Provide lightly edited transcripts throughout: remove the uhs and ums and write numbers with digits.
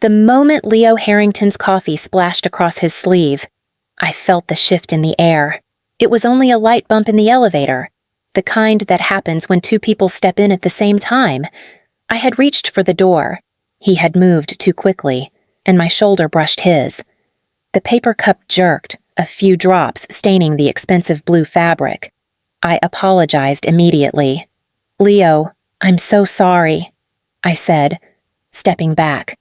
The moment Leo Harrington's coffee splashed across his sleeve, I felt the shift in the air. It was only a light bump in the elevator, the kind that happens when two people step in at the same time. I had reached for the door. He had moved too quickly, and my shoulder brushed his. The paper cup jerked, a few drops staining the expensive blue fabric. I apologized immediately. "Leo, I'm so sorry," I said, stepping back.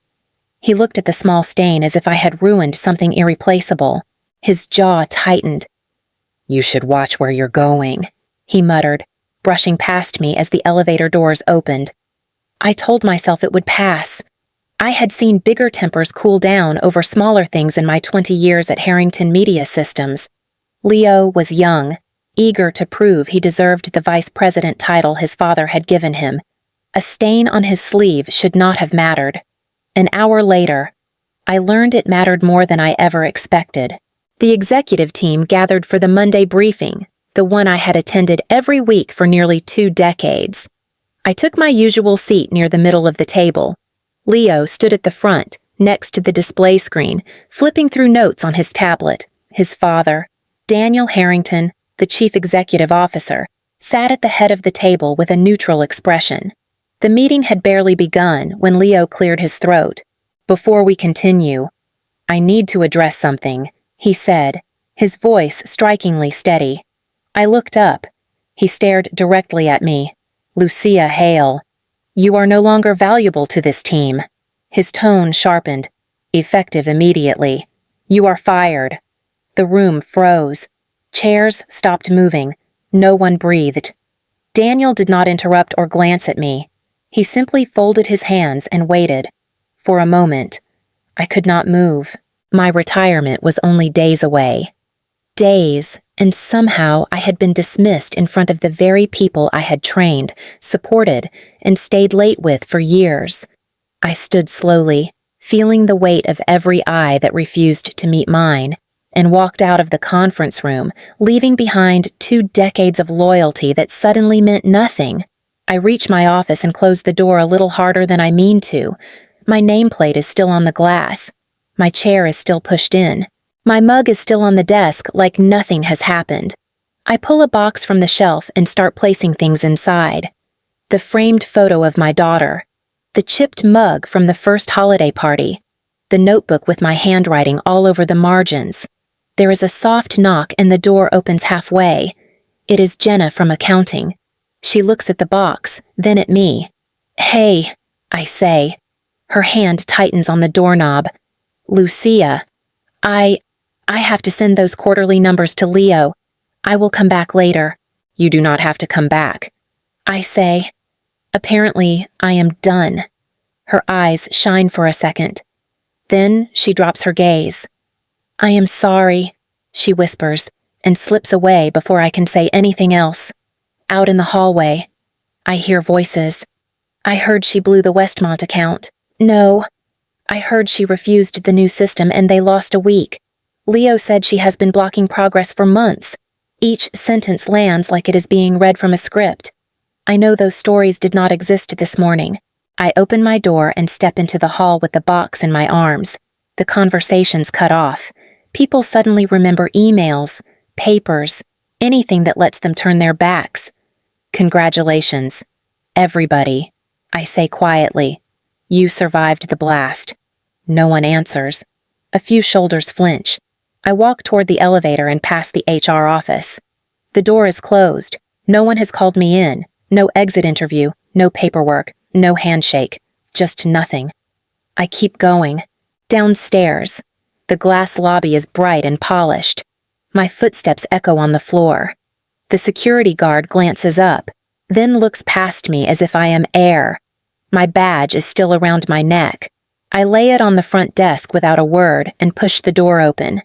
He looked at the small stain as if I had ruined something irreplaceable. His jaw tightened. "You should watch where you're going," he muttered, brushing past me as the elevator doors opened. I told myself it would pass. I had seen bigger tempers cool down over smaller things in my 20 years at Harrington Media Systems. Leo was young, eager to prove he deserved the vice president title his father had given him. A stain on his sleeve should not have mattered. An hour later, I learned it mattered more than I ever expected. The executive team gathered for the Monday briefing, the one I had attended every week for nearly 2 decades. I took my usual seat near the middle of the table. Leo stood at the front, next to the display screen, flipping through notes on his tablet. His father, Daniel Harrington, the chief executive officer, sat at the head of the table with a neutral expression. The meeting had barely begun when Leo cleared his throat. "Before we continue, I need to address something," he said, his voice strikingly steady. I looked up. He stared directly at me. "Lucia Hale, you are no longer valuable to this team." His tone sharpened, effective immediately. "You are fired." The room froze. Chairs stopped moving. No one breathed. Daniel did not interrupt or glance at me. He simply folded his hands and waited. For a moment, I could not move. My retirement was only days away. Days, and somehow I had been dismissed in front of the very people I had trained, supported, and stayed late with for years. I stood slowly, feeling the weight of every eye that refused to meet mine, and walked out of the conference room, leaving behind 2 decades of loyalty that suddenly meant nothing. I reached my office and closed the door a little harder than I mean to. My nameplate is still on the glass. My chair is still pushed in. My mug is still on the desk like nothing has happened. I pull a box from the shelf and start placing things inside. The framed photo of my daughter, the chipped mug from the first holiday party, the notebook with my handwriting all over the margins. There is a soft knock and the door opens halfway. It is Jenna from accounting. She looks at the box, then at me. "Hey," I say. Her hand tightens on the doorknob. "Lucia, I have to send those quarterly numbers to Leo. I will come back later." "You do not have to come back," I say. Apparently, I am done. Her eyes shine for a second. Then she drops her gaze. "I am sorry," she whispers, and slips away before I can say anything else. Out in the hallway, I hear voices. "I heard she blew the Westmont account." "No. I heard she refused the new system and they lost a week. Leo said she has been blocking progress for months. Each sentence lands like it is being read from a script. I know those stories did not exist this morning." I open my door and step into the hall with the box in my arms. The conversation's cut off. People suddenly remember emails, papers, anything that lets them turn their backs. "Congratulations, everybody," I say quietly. "You survived the blast." No one answers. A few shoulders flinch. I walk toward the elevator and past the HR office. The door is closed. No one has called me in. No exit interview, no paperwork, no handshake. Just nothing. I keep going. Downstairs. The glass lobby is bright and polished. My footsteps echo on the floor. The security guard glances up, then looks past me as if I am air. My badge is still around my neck. I lay it on the front desk without a word and push the door open.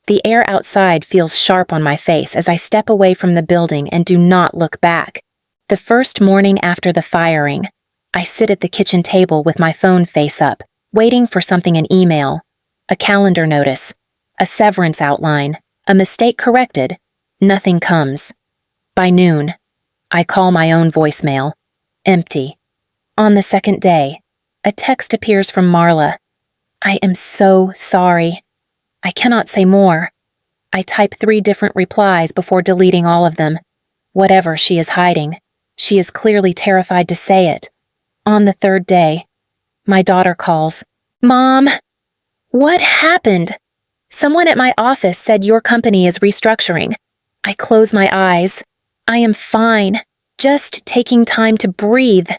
The air outside feels sharp on my face as I step away from the building and do not look back. The first morning after the firing, I sit at the kitchen table with my phone face up, waiting for something in email. A calendar notice, a severance outline, a mistake corrected. Nothing comes. By noon, I call my own voicemail. Empty. On the second day, a text appears from Marla. I am so sorry. I cannot say more. I type 3 different replies before deleting all of them. Whatever she is hiding, she is clearly terrified to say it. On the 3rd day, my daughter calls. Mom, what happened? Someone at my office said your company is restructuring. I close my eyes. I am fine, just taking time to breathe.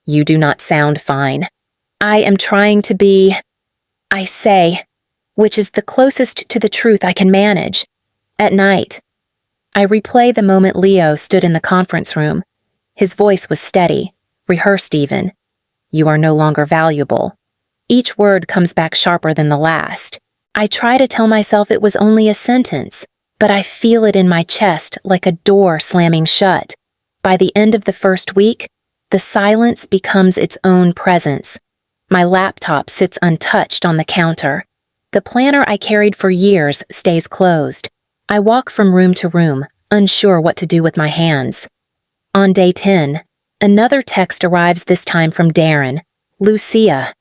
You do not sound fine. I am trying to be, I say, which is the closest to the truth I can manage. At night, I replay the moment Leo stood in the conference room. His voice was steady, rehearsed even. You are no longer valuable. Each word comes back sharper than the last. I try to tell myself it was only a sentence, but I feel it in my chest like a door slamming shut. By the end of the first week, the silence becomes its own presence. My laptop sits untouched on the counter. The planner I carried for years stays closed. I walk from room to room, unsure what to do with my hands. On day 10, another text arrives, this time from Darren. Lucia.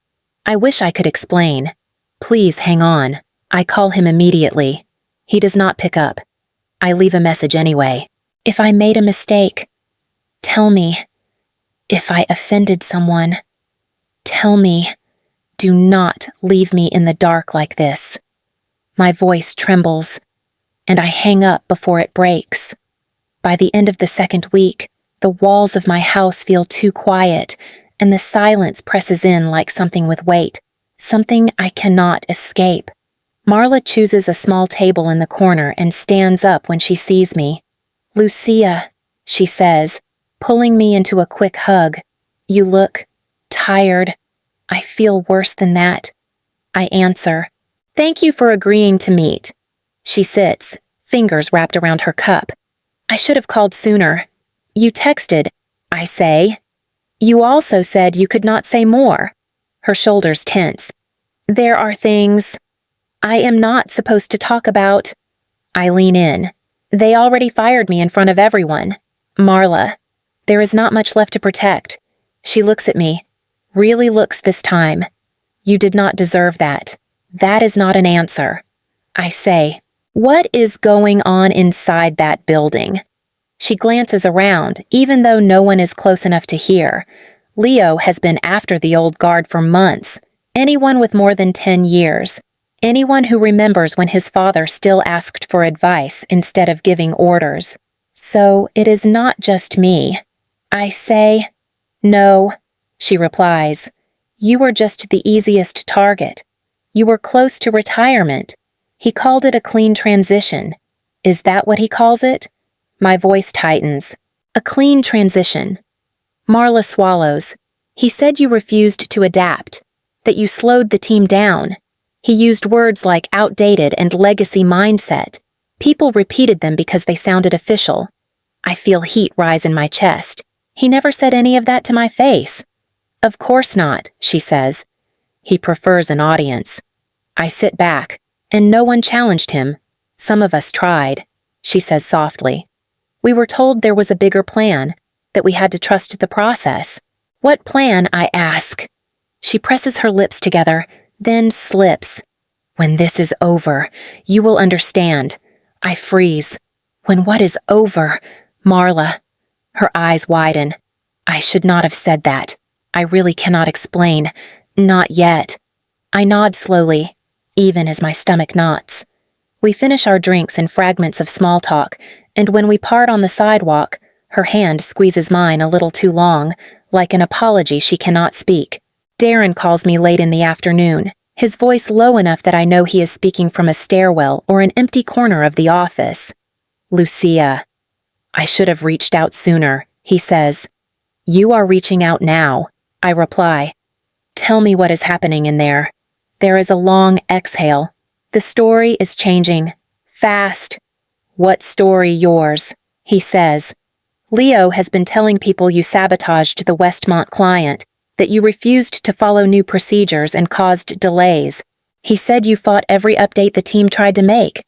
I wish I could explain. Please hang on. I call him immediately. He does not pick up. I leave a message anyway. If I made a mistake, tell me. If I offended someone, tell me. Do not leave me in the dark like this. My voice trembles, and I hang up before it breaks. By the end of the 2nd week, the walls of my house feel too quiet, and the silence presses in like something with weight, something I cannot escape. Marla chooses a small table in the corner and stands up when she sees me. Lucia, she says, pulling me into a quick hug. You look tired. I feel worse than that. I answer. Thank you for agreeing to meet. She sits, fingers wrapped around her cup. I should have called sooner. You texted, I say. You also said you could not say more. Her shoulders tense. There are things I am not supposed to talk about. I lean in. They already fired me in front of everyone. Marla. There is not much left to protect. She looks at me. Really looks this time. You did not deserve that. That is not an answer. I say, what is going on inside that building? She glances around, even though no one is close enough to hear. Leo has been after the old guard for months. Anyone with more than 10 years. Anyone who remembers when his father still asked for advice instead of giving orders. So it is not just me. I say, no. She replies, you were just the easiest target. You were close to retirement. He called it a clean transition. Is that what he calls it? My voice tightens. A clean transition. Marla swallows. He said you refused to adapt, that you slowed the team down. He used words like outdated and legacy mindset. People repeated them because they sounded official. I feel heat rise in my chest. He never said any of that to my face. Of course not, she says. He prefers an audience. I sit back, and no one challenged him. Some of us tried, she says softly. We were told there was a bigger plan, that we had to trust the process. What plan, I ask? She presses her lips together, then slips. When this is over, you will understand. I freeze. When what is over? Marla. Her eyes widen. I should not have said that. I really cannot explain. Not yet. I nod slowly, even as my stomach knots. We finish our drinks in fragments of small talk, and when we part on the sidewalk, her hand squeezes mine a little too long, like an apology she cannot speak. Darren calls me late in the afternoon, his voice low enough that I know he is speaking from a stairwell or an empty corner of the office. Lucia. I should have reached out sooner, he says. You are reaching out now, I reply. Tell me what is happening in there. There is a long exhale. The story is changing. Fast. What story yours? He says. Leo has been telling people you sabotaged the Westmont client, that you refused to follow new procedures and caused delays. He said you fought every update the team tried to make.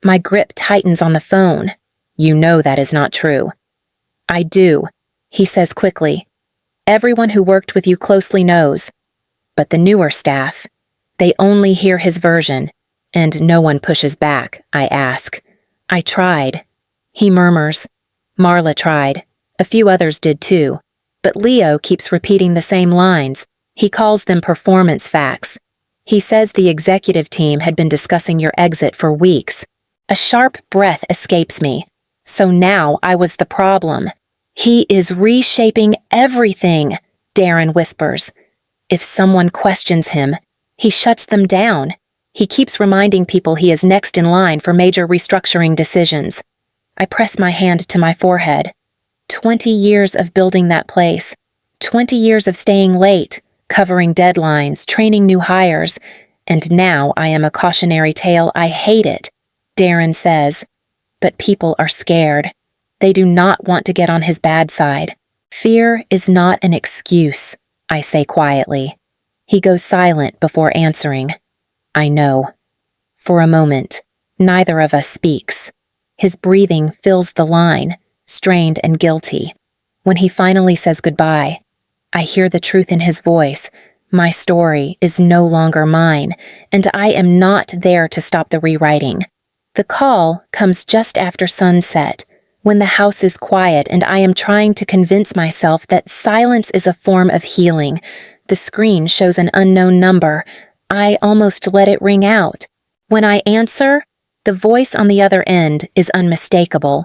My grip tightens on the phone. You know that is not true. I do, he says quickly. Everyone who worked with you closely knows. But the newer staff, They only hear his version, and no one pushes back, I ask. I tried. He murmurs. Marla tried. A few others did too. But Leo keeps repeating the same lines. He calls them performance facts. He says the executive team had been discussing your exit for weeks. A sharp breath escapes me. So now I was the problem. He is reshaping everything, Darren whispers. If someone questions him, he shuts them down. He keeps reminding people he is next in line for major restructuring decisions. I press my hand to my forehead. 20 years of building that place. 20 years of staying late, covering deadlines, training new hires, and now I am a cautionary tale. I hate it, Darren says. But people are scared. They do not want to get on his bad side. Fear is not an excuse, I say quietly. He goes silent before answering. I know. For a moment, neither of us speaks. His breathing fills the line, strained and guilty. When he finally says goodbye, I hear the truth in his voice. My story is no longer mine, and I am not there to stop the rewriting. The call comes just after sunset, when the house is quiet and I am trying to convince myself that silence is a form of healing. The screen shows an unknown number. I almost let it ring out. When I answer, the voice on the other end is unmistakable.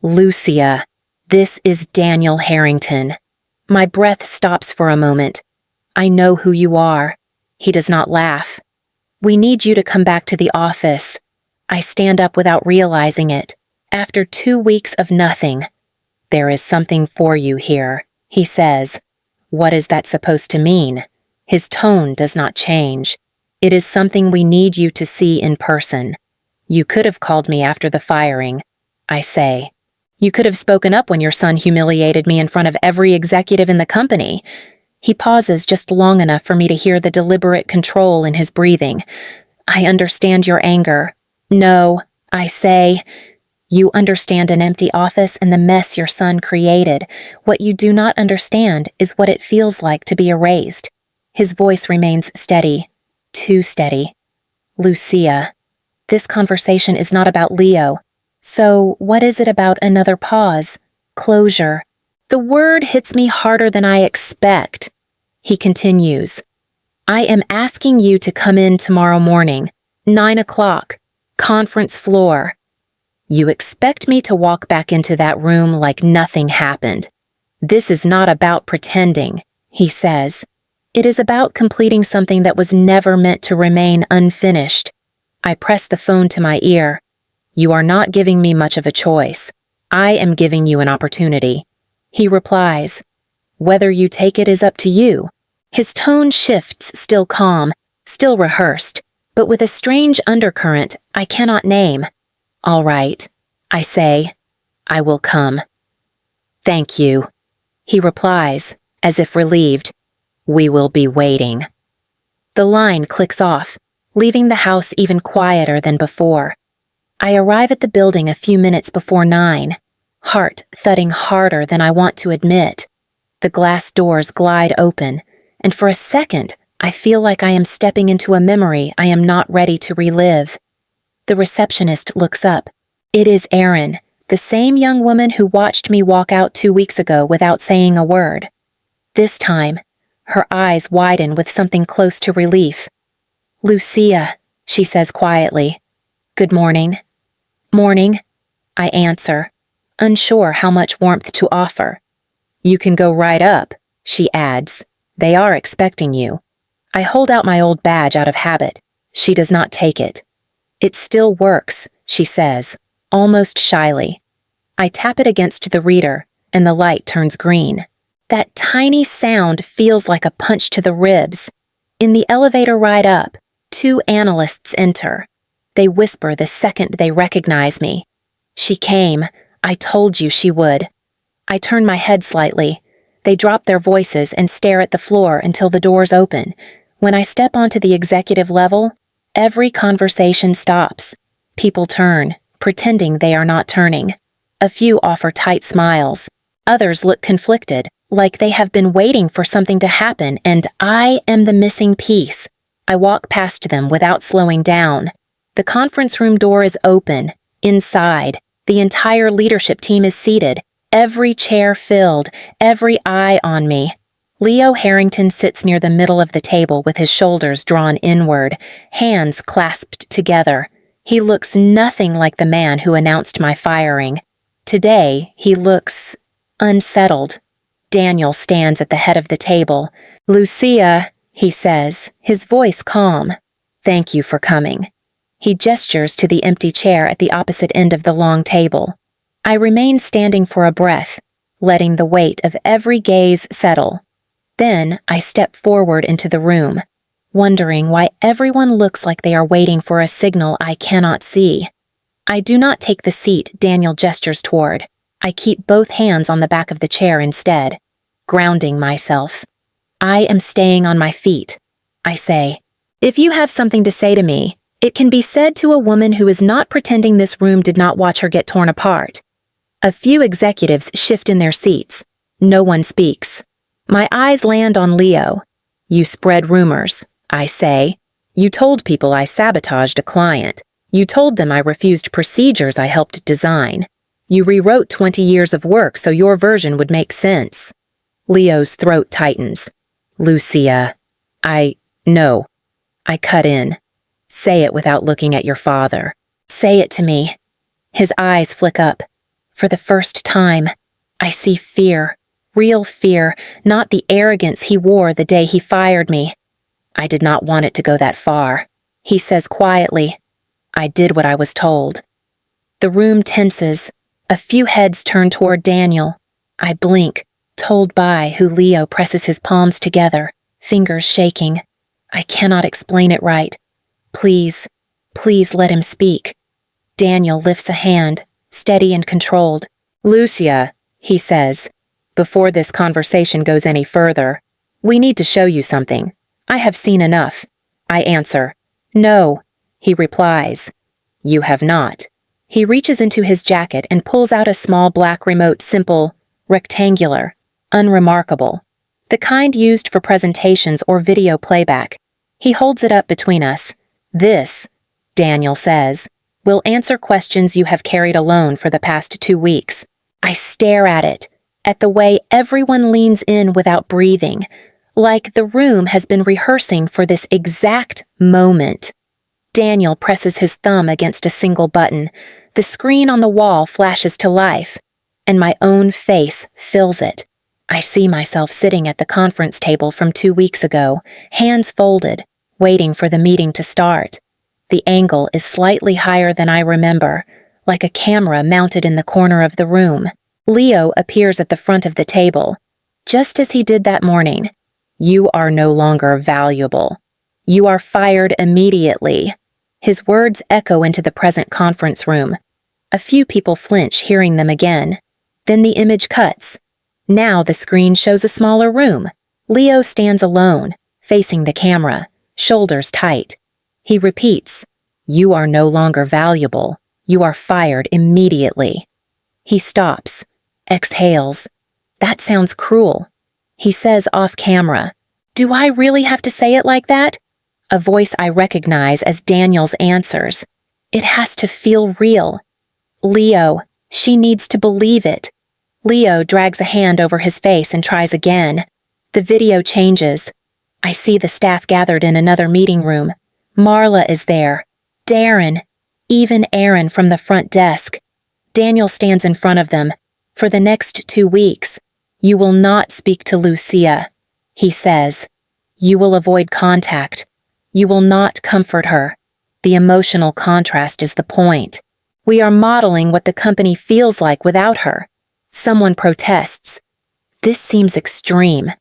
Lucia, this is Daniel Harrington. My breath stops for a moment. I know who you are. He does not laugh. We need you to come back to the office. I stand up without realizing it. After 2 weeks of nothing. There is something for you here, he says. What is that supposed to mean? His tone does not change. It is something we need you to see in person. You could have called me after the firing, I say. You could have spoken up when your son humiliated me in front of every executive in the company. He pauses just long enough for me to hear the deliberate control in his breathing. I understand your anger. No, I say. You understand an empty office and the mess your son created. What you do not understand is what it feels like to be erased. His voice remains steady. Too steady. Lucia, this conversation is not about Leo. So what is it about another pause? Closure. The word hits me harder than I expect. He continues. I am asking you to come in tomorrow morning, 9 o'clock, conference floor. You expect me to walk back into that room like nothing happened. This is not about pretending, he says. It is about completing something that was never meant to remain unfinished. I press the phone to my ear. You are not giving me much of a choice. I am giving you an opportunity. He replies, whether you take it is up to you. His tone shifts, still calm, still rehearsed, but with a strange undercurrent I cannot name. All right, I say, I will come. Thank you, he replies, as if relieved. We will be waiting. The line clicks off, leaving the house even quieter than before. I arrive at the building a few minutes before 9, heart thudding harder than I want to admit. The glass doors glide open, and for a second I feel like I am stepping into a memory I am not ready to relive. The receptionist looks up. It is Erin, the same young woman who watched me walk out 2 weeks ago without saying a word. This time, her eyes widen with something close to relief. Lucia, she says quietly. Good morning. Morning, I answer, unsure how much warmth to offer. You can go right up, she adds. They are expecting you. I hold out my old badge out of habit. She does not take it. It still works, she says, almost shyly. I tap it against the reader, and the light turns green. That tiny sound feels like a punch to the ribs. In the elevator ride up, 2 analysts enter. They whisper the second they recognize me. She came. I told you she would. I turn my head slightly. They drop their voices and stare at the floor until the doors open. When I step onto the executive level, every conversation stops. People turn, pretending they are not turning. A few offer tight smiles. Others look conflicted, like they have been waiting for something to happen, and I am the missing piece. I walk past them without slowing down. The conference room door is open. Inside, the entire leadership team is seated, every chair filled, every eye on me. Leo Harrington sits near the middle of the table with his shoulders drawn inward, hands clasped together. He looks nothing like the man who announced my firing. Today, he looks unsettled. Daniel stands at the head of the table. "Lucia," he says, his voice calm. "Thank you for coming." He gestures to the empty chair at the opposite end of the long table. I remain standing for a breath, letting the weight of every gaze settle. Then I step forward into the room, wondering why everyone looks like they are waiting for a signal I cannot see. I do not take the seat Daniel gestures toward. I keep both hands on the back of the chair instead, grounding myself. I am staying on my feet. I say, "If you have something to say to me, it can be said to a woman who is not pretending this room did not watch her get torn apart." A few executives shift in their seats. No one speaks. My eyes land on Leo. "You spread rumors," I say. "You told people I sabotaged a client. You told them I refused procedures I helped design. You rewrote 20 years of work so your version would make sense." Leo's throat tightens. "Lucia, no." I cut in. "Say it without looking at your father. Say it to me." His eyes flick up. For the first time, I see fear. Real fear, not the arrogance he wore the day he fired me. "I did not want it to go that far," he says quietly. "I did what I was told." The room tenses. A few heads turn toward Daniel. I blink, told by who Leo presses his palms together, fingers shaking. I cannot explain it right. Please let him speak." Daniel lifts a hand, steady and controlled. "Lucia," he says, "before this conversation goes any further, we need to show you something. I have seen enough." I answer. "No," he replies. "You have not." He reaches into his jacket and pulls out a small black remote, simple, rectangular, unremarkable. The kind used for presentations or video playback. He holds it up between us. "This," Daniel says, "will answer questions you have carried alone for the past 2 weeks." I stare at it, at the way everyone leans in without breathing, like the room has been rehearsing for this exact moment. Daniel presses his thumb against a single button. The screen on the wall flashes to life, and my own face fills it. I see myself sitting at the conference table from 2 weeks ago, hands folded, waiting for the meeting to start. The angle is slightly higher than I remember, like a camera mounted in the corner of the room. Leo appears at the front of the table, just as he did that morning. "You are no longer valuable. You are fired immediately." His words echo into the present conference room. A few people flinch hearing them again. Then the image cuts. Now the screen shows a smaller room. Leo stands alone, facing the camera, shoulders tight. He repeats, "You are no longer valuable. You are fired immediately." He stops, exhales. "That sounds cruel." He says off camera, "Do I really have to say it like that?" A voice I recognize as Daniel's answers. "It has to feel real." "Leo, she needs to believe it." Leo drags a hand over his face and tries again. The video changes. I see the staff gathered in another meeting room. Marla is there. Darren. Even Aaron from the front desk. Daniel stands in front of them. "For the next 2 weeks, you will not speak to Lucia," he says. "You will avoid contact. You will not comfort her. The emotional contrast is the point. We are modeling what the company feels like without her." Someone protests. "This seems extreme."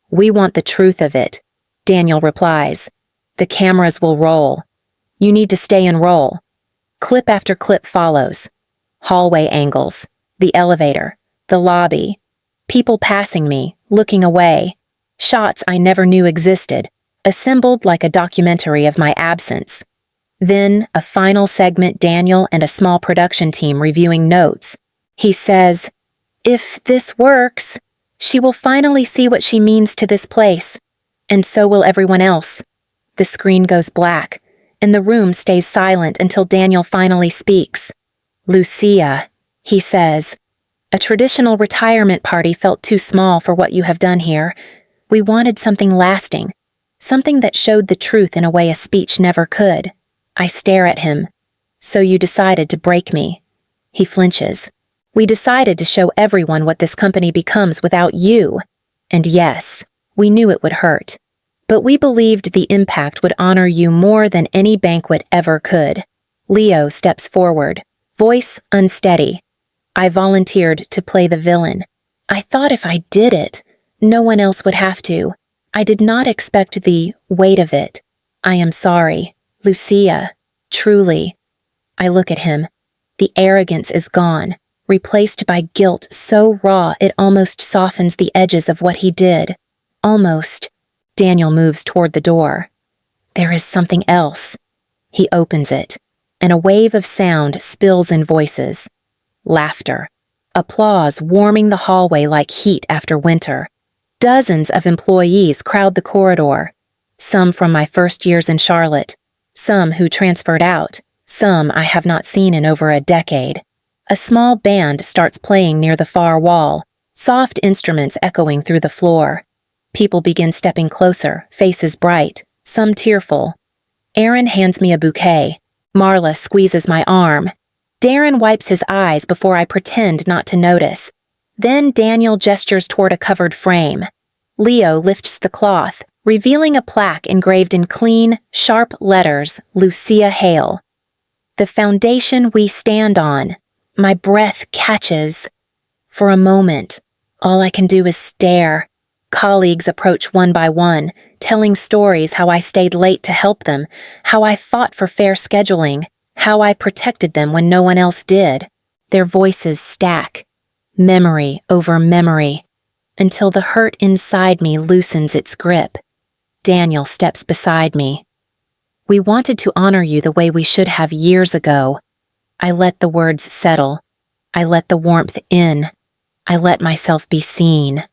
"We want the truth of it," Daniel replies. "The cameras will roll. You need to stay and roll." Clip after clip follows. Hallway angles, the elevator, the lobby, people passing me, looking away, shots I never knew existed, assembled like a documentary of my absence. Then a final segment, Daniel and a small production team reviewing notes. He says, "If this works, she will finally see what she means to this place, and so will everyone else." The screen goes black, and the room stays silent until Daniel finally speaks. "Lucia," he says, "a traditional retirement party felt too small for what you have done here. We wanted something lasting, something that showed the truth in a way a speech never could." I stare at him. "So you decided to break me." He flinches. "We decided to show everyone what this company becomes without you. And yes, we knew it would hurt. But we believed the impact would honor you more than any banquet ever could." Leo steps forward, voice unsteady. "I volunteered to play the villain. I thought if I did it, no one else would have to. I did not expect the weight of it. I am sorry, Lucia, truly." I look at him. The arrogance is gone, replaced by guilt so raw it almost softens the edges of what he did. Almost. Daniel moves toward the door. There is something else. He opens it, and a wave of sound spills in voices. Laughter. Applause warming the hallway like heat after winter. Dozens of employees crowd the corridor. Some from my first years in Charlotte. Some who transferred out. Some I have not seen in over a decade. A small band starts playing near the far wall, soft instruments echoing through the floor. People begin stepping closer, faces bright, some tearful. Aaron hands me a bouquet. Marla squeezes my arm. Darren wipes his eyes before I pretend not to notice. Then Daniel gestures toward a covered frame. Leo lifts the cloth, revealing a plaque engraved in clean, sharp letters, "Lucia Hale." The foundation we stand on. My breath catches. For a moment, all I can do is stare. Colleagues approach one by one, telling stories how I stayed late to help them, how I fought for fair scheduling, how I protected them when no one else did. Their voices stack, memory over memory, until the hurt inside me loosens its grip. Daniel steps beside me. "We wanted to honor you the way we should have years ago." I let the words settle. I let the warmth in. I let myself be seen.